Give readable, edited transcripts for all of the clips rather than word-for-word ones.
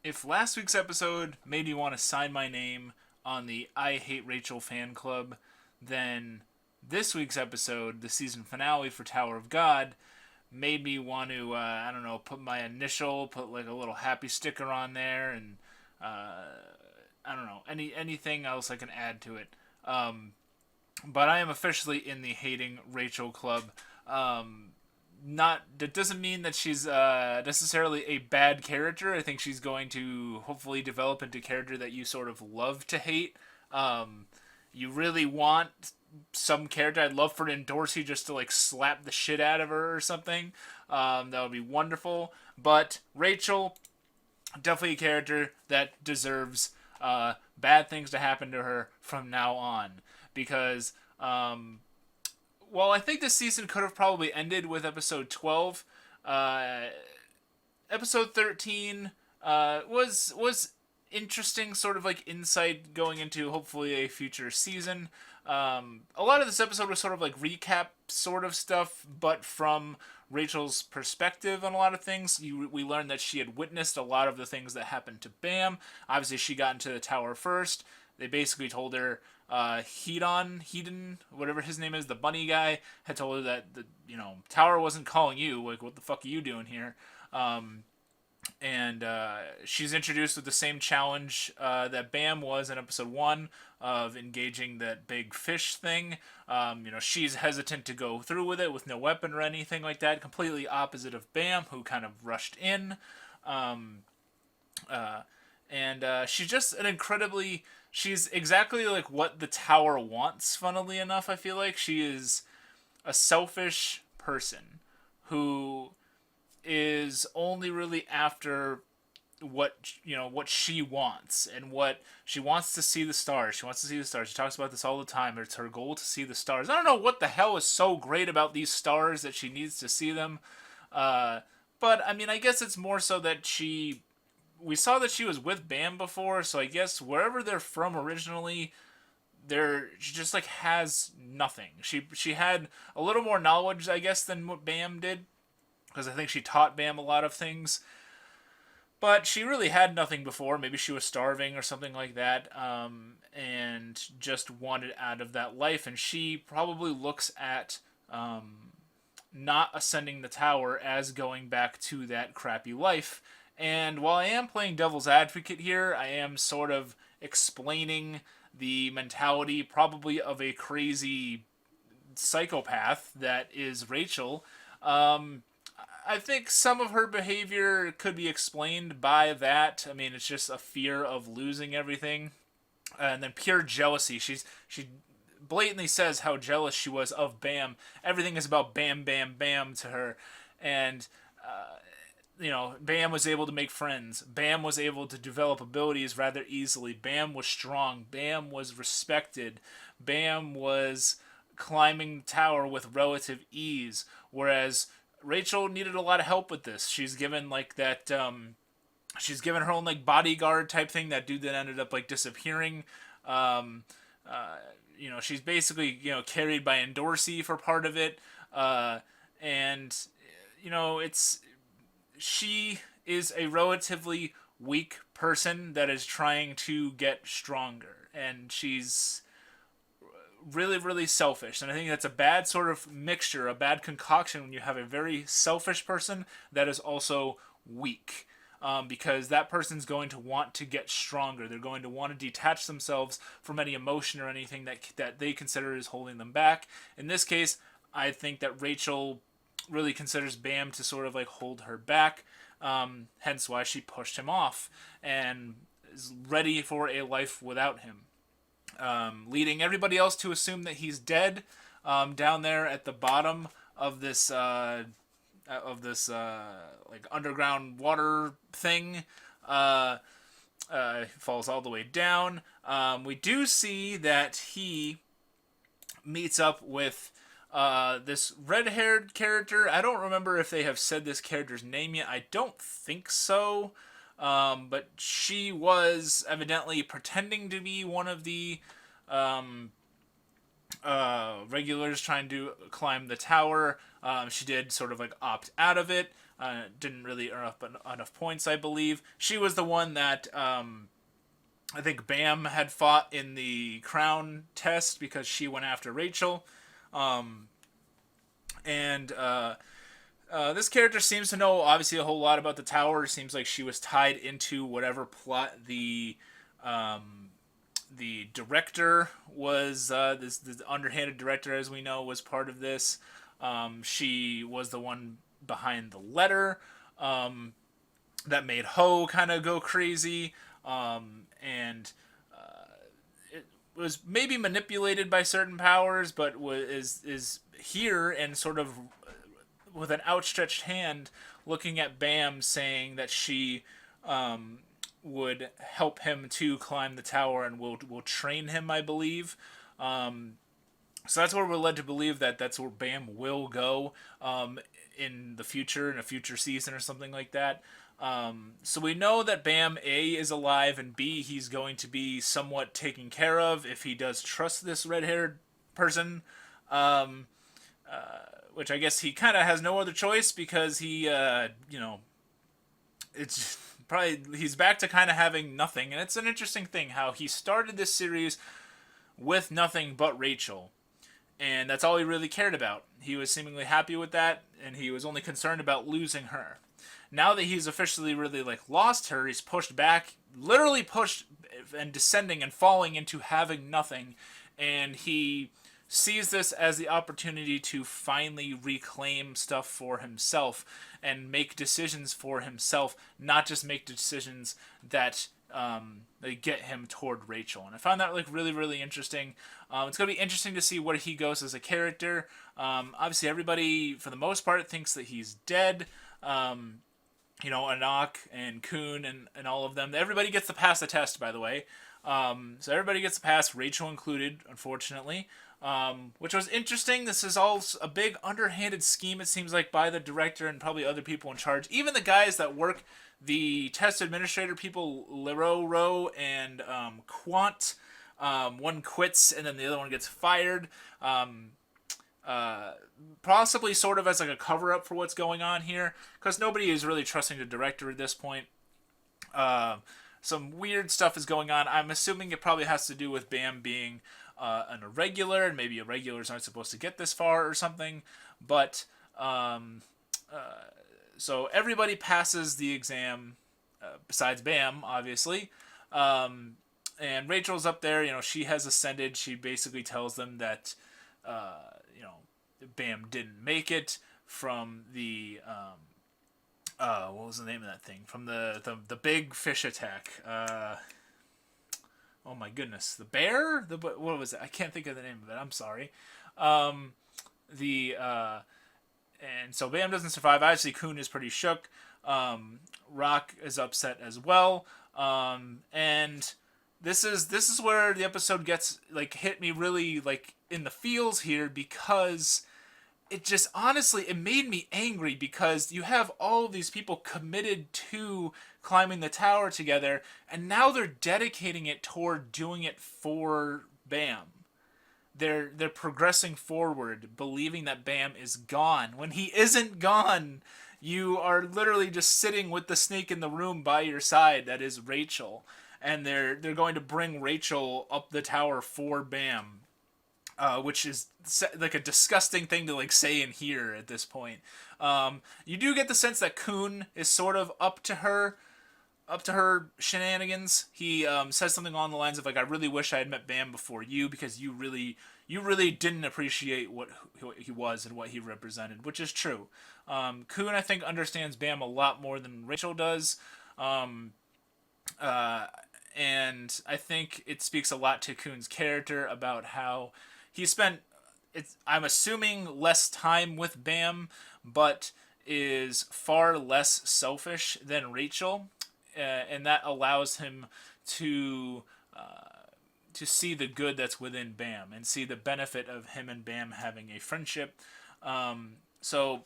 if last week's episode made you want to sign my name on the I Hate Rachel fan club, then this week's episode, the season finale for Tower of God, made me want to, I don't know, put my initial, put like a little happy sticker on there, and I don't know, anything else I can add to it. But I am officially in the hating Rachel club. Not that doesn't mean that she's necessarily a bad character. I think she's going to hopefully develop into a character that you sort of love to hate. Um, you really want some character. I'd love for Dorsey just to like slap the shit out of her or something. That would be wonderful. But Rachel, definitely a character that deserves bad things to happen to her from now on because well, I think this season could have probably ended with episode 12. Uh, Episode 13 was interesting, sort of like insight going into hopefully a future season. A lot of this episode was sort of like recap sort of stuff, but from Rachel's perspective on a lot of things. We learned that she had witnessed a lot of the things that happened to Bam. Obviously, she got into the tower first. They basically told her Hedon, whatever his name is, the bunny guy, had told her that the tower wasn't calling you. Like, what the fuck are you doing here? And she's introduced with the same challenge that Bam was in episode 1 of engaging that big fish thing. She's hesitant to go through with it with no weapon or anything like that. Completely opposite of Bam, who kind of rushed in. Um, and she's just an incredibly. She's exactly like what the tower wants, funnily enough, I feel like. She is a selfish person who is only really after what she wants, and what she wants to see the stars. She wants to see the stars. She talks about this all the time. It's her goal to see the stars. I don't know what the hell is so great about these stars that she needs to see them. Uh, but I mean, I guess it's more so that we saw that she was with Bam before, so I guess wherever they're from originally, she just like has nothing. She had a little more knowledge, I guess, than what Bam did, because I think she taught Bam a lot of things. But she really had nothing before. Maybe she was starving or something like that, and just wanted out of that life. And she probably looks at not ascending the tower as going back to that crappy life. And while I am playing devil's advocate here, I am sort of explaining the mentality probably of a crazy psychopath that is Rachel. I think some of her behavior could be explained by that. I mean, it's just a fear of losing everything, and then pure jealousy. She blatantly says how jealous she was of Bam. Everything is about Bam, Bam, Bam to her, and Bam was able to make friends. Bam was able to develop abilities rather easily. Bam was strong. Bam was respected. Bam was climbing the tower with relative ease, whereas Rachel needed a lot of help with this. She's given like that. She's given her own like bodyguard type thing. That dude that ended up like disappearing. Um, she's basically carried by Dorsey for part of it, and it's she is a relatively weak person that is trying to get stronger, and she's really, really selfish. And I think that's a bad sort of mixture, a bad concoction when you have a very selfish person that is also weak. Because that person's going to want to get stronger. They're going to want to detach themselves from any emotion or anything that they consider is holding them back. In this case, I think that Rachel really considers Bam to sort of like hold her back. Hence why she pushed him off and is ready for a life without him. Leading everybody else to assume that he's dead down there at the bottom of this like underground water thing. Falls all the way down. We do see that he meets up with this red-haired character. I don't remember if they have said this character's name yet. I don't think so. But she was evidently pretending to be one of the regulars trying to climb the tower. She did sort of like opt out of it. didn't really earn up enough points, I believe. She was the one that I think Bam had fought in the crown test because she went after Rachel. And this character seems to know, obviously, a whole lot about the tower. It seems like she was tied into whatever plot the director was, this underhanded director, as we know, was part of this. She was the one behind the letter that made Ho kind of go crazy, and it was maybe manipulated by certain powers, but is here and sort of with an outstretched hand looking at Bam, saying that she would help him to climb the tower and will train him, I believe. So that's where we're led to believe that that's where Bam will go in the future, in a future season or something like that. So we know that Bam, A, is alive, and B, he's going to be somewhat taken care of if he does trust this red-haired person. Which I guess he kind of has no other choice because he, it's probably, he's back to kind of having nothing. And it's an interesting thing how he started this series with nothing but Rachel. And that's all he really cared about. He was seemingly happy with that, and he was only concerned about losing her. Now that he's officially really lost her, he's pushed back, literally pushed and descending and falling into having nothing, and he sees this as the opportunity to finally reclaim stuff for himself and make decisions for himself, not just make decisions that get him toward Rachel. And I found that really, really interesting. It's going to be interesting to see where he goes as a character. Obviously, everybody, for the most part, thinks that he's dead. Anak and Kun and all of them. Everybody gets to pass the test, by the way. So everybody gets to pass, Rachel included, unfortunately. Which was interesting. This is all a big underhanded scheme, it seems like, by the director and probably other people in charge. Even the guys that work, the test administrator people, Lero and Quant, one quits and then the other one gets fired. Possibly sort of as a cover-up for what's going on here, because nobody is really trusting the director at this point. Some weird stuff is going on. I'm assuming it probably has to do with Bam being an irregular, and maybe irregulars aren't supposed to get this far or something. But so everybody passes the exam, besides Bam, obviously. And Rachel's up there. She has ascended. She basically tells them that Bam didn't make it from the what was the name of that thing? From the big fish attack. Oh my goodness, the bear? What was it? I can't think of the name of it. I'm sorry. And so Bam doesn't survive. Obviously, Kun is pretty shook. Rock is upset as well. And this is where the episode gets hit me really in the feels here, because it just honestly, it made me angry, because you have all of these people committed to climbing the tower together, and now they're dedicating it toward doing it for Bam. They're progressing forward, believing that Bam is gone when he isn't gone. You are literally just sitting with the snake in the room by your side. That is Rachel, and they're going to bring Rachel up the tower for Bam. Which is a disgusting thing to say and hear at this point. You do get the sense that Kun is sort of up to her shenanigans. He says something along the lines of I really wish I had met Bam before you, because you really didn't appreciate what he was and what he represented, which is true. Kun, I think, understands Bam a lot more than Rachel does. And I think it speaks a lot to Kun's character about how he spent, I'm assuming, less time with Bam, but is far less selfish than Rachel, and that allows him to see the good that's within Bam and see the benefit of him and Bam having a friendship. So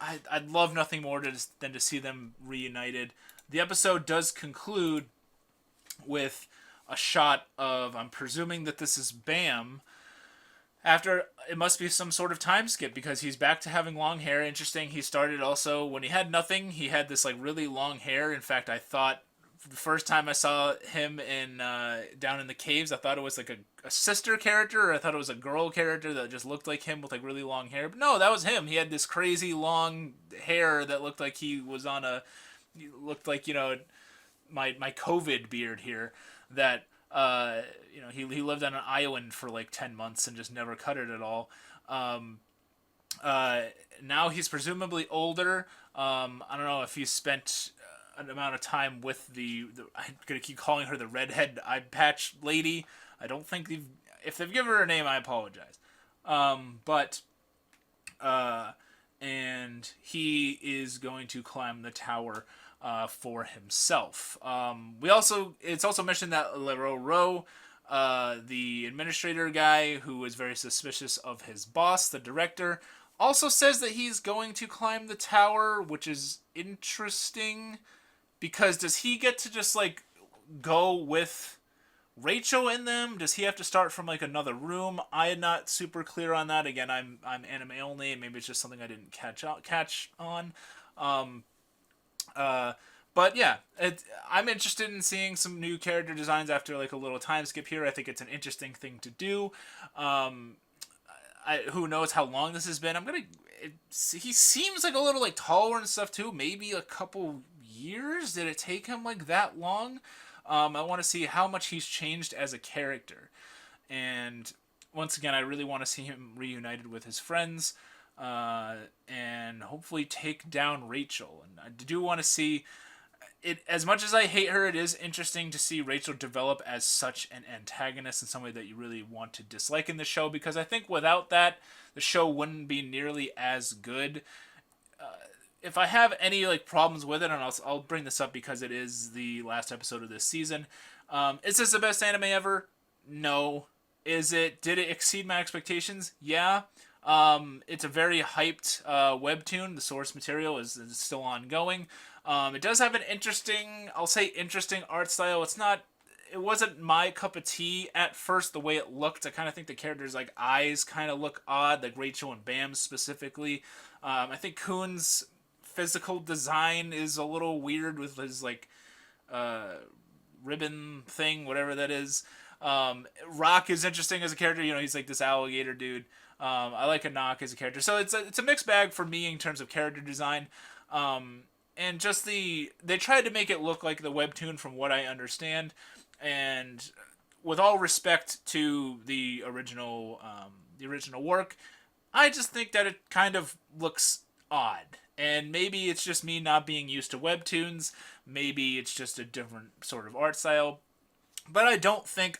I'd love nothing more than to see them reunited. The episode does conclude with a shot of, I'm presuming that this is Bam, After, it must be some sort of time skip because he's back to having long hair. Interesting. He started also when he had nothing. He had this like really long hair. In fact, I thought the first time I saw him in down in the caves, I thought it was like a sister character, or I thought it was a girl character that just looked like him with like really long hair. But no, that was him. He had this crazy long hair that looked like he was on a, looked like, my COVID beard here, that he lived on an island for like 10 months and just never cut it at all. Um, uh, Now he's presumably older. I don't know if he spent an amount of time with the I'm gonna keep calling her the redhead eye patch lady. I don't think if they've given her a name, I apologize. But and he is going to climb the tower for himself. It's also mentioned that Leroro, the administrator guy who is very suspicious of his boss, the director, also says that he's going to climb the tower, which is interesting because does he get to just like go with Rachel in them? Does he have to start from like another room? I am not super clear on that. Again, I'm anime only. Maybe it's just something I didn't catch on. Um, uh, but yeah, I'm interested in seeing some new character designs after like a little time skip here. I think it's an interesting thing to do. Um, who knows how long this has been? He seems like a little like taller and stuff too. Maybe a couple years. Did it take him like that long? I want to see how much he's changed as a character, and once again, I really want to see him reunited with his friends, and hopefully take down Rachel. And I do want to see it. As much as I hate her, it is interesting to see Rachel develop as such an antagonist and somebody that you really want to dislike in the show, because I think without that, the show wouldn't be nearly as good. If I have any like problems with it, and I'll bring this up because it is the last episode of this season. Is this the best anime ever? No. Is it? Did it exceed my expectations? Yeah. It's a very hyped webtoon. The source material is still ongoing. It does have an interesting, I'll say interesting art style. It wasn't my cup of tea at first the way it looked. I kind of think the characters' like eyes kind of look odd, like Rachel and Bam specifically. I think Kun's physical design is a little weird with his like ribbon thing, whatever that is. Rock is interesting as a character. He's like this alligator dude. I like Anak as a character, so it's a mixed bag for me in terms of character design. And just they tried to make it look like the webtoon from what I understand, and with all respect to the original work, I just think that it kind of looks odd. And maybe it's just me not being used to webtoons. Maybe it's just a different sort of art style. But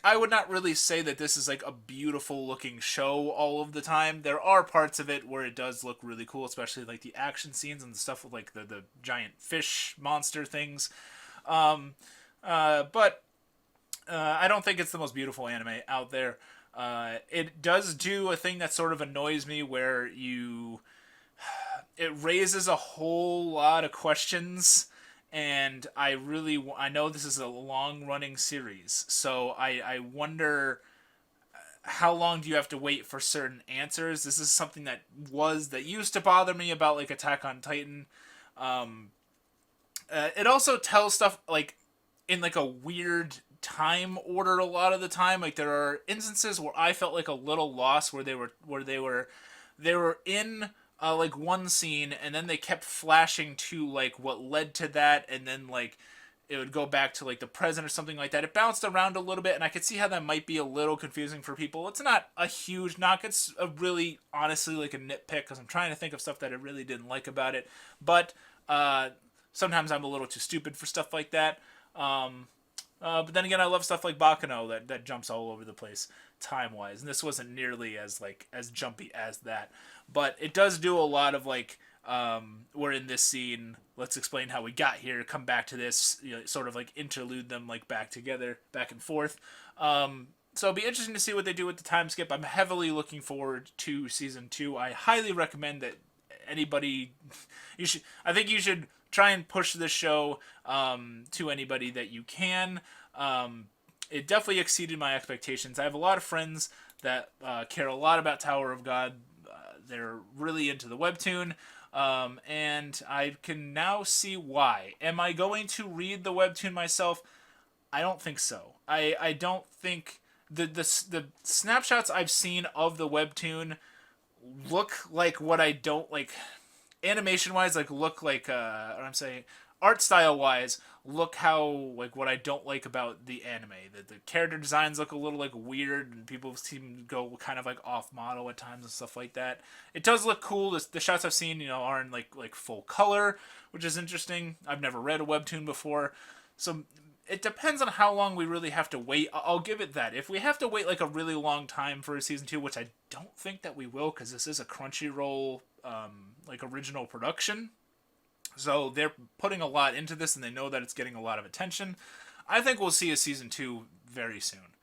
I would not really say that this is like a beautiful looking show all of the time. There are parts of it where it does look really cool, especially like the action scenes and the stuff with like the giant fish monster things. But I don't think it's the most beautiful anime out there. It does do a thing that sort of annoys me where it raises a whole lot of questions, and I know this is a long running series, so I wonder how long do you have to wait for certain answers. This is something that used to bother me about like Attack on Titan. It also tells stuff like in like a weird time order a lot of the time. Like there are instances where I felt like a little lost where they were in like one scene, and then they kept flashing to like what led to that, and then like it would go back to like the present or something like that. It bounced around a little bit, and I could see how that might be a little confusing for people. It's not a huge knock. It's a really honestly like a nitpick because I'm trying to think of stuff that I really didn't like about it. But sometimes I'm a little too stupid for stuff like that. But then again, I love stuff like Bakano that jumps all over the place time wise, and this wasn't nearly as jumpy as that. But it does do a lot of like we're in this scene. Let's explain how we got here. Come back to this. Sort of like interlude them like back together, back and forth. So it'll be interesting to see what they do with the time skip. I'm heavily looking forward to season 2. I highly recommend that anybody. I think you should try and push this show to anybody that you can. It definitely exceeded my expectations. I have a lot of friends that care a lot about Tower of God. They're really into the webtoon. And I can now see why. Am I going to read the webtoon myself? I don't think so. I don't think the snapshots I've seen of the webtoon look like what I don't like, animation wise, like look like what I'm saying, art style wise, look how like what I don't like about the anime. The character designs look a little like weird, and people seem to go kind of like off model at times and stuff like that. It does look cool. The shots I've seen, are in like full color, which is interesting. I've never read a webtoon before, so it depends on how long we really have to wait. I'll give it that. If we have to wait like a really long time for a season 2, which I don't think that we will, because this is a Crunchyroll like original production, so they're putting a lot into this, and they know that it's getting a lot of attention. I think we'll see a season 2 very soon.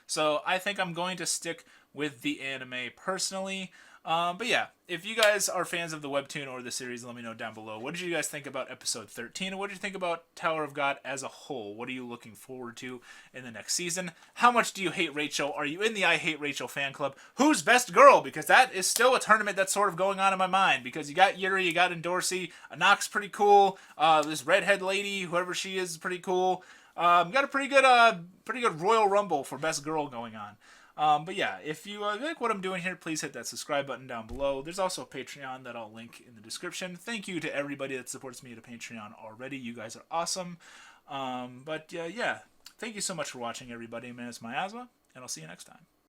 So I think I'm going to stick with the anime personally. But yeah, if you guys are fans of the webtoon or the series, let me know down below. What did you guys think about episode 13? And what did you think about Tower of God as a whole? What are you looking forward to in the next season? How much do you hate Rachel? Are you in the I Hate Rachel fan club? Who's best girl? Because that is still a tournament that's sort of going on in my mind. Because you got Yuri, you got Endorsi, Anok's pretty cool. This redhead lady, whoever she is pretty cool. Got a pretty good Royal Rumble for best girl going on. But yeah, if you like what I'm doing here, please hit that subscribe button down below. There's also a Patreon that I'll link in the description. Thank you to everybody that supports me at a Patreon already. You guys are awesome. But yeah, thank you so much for watching, everybody. My name is Miasma, and I'll see you next time.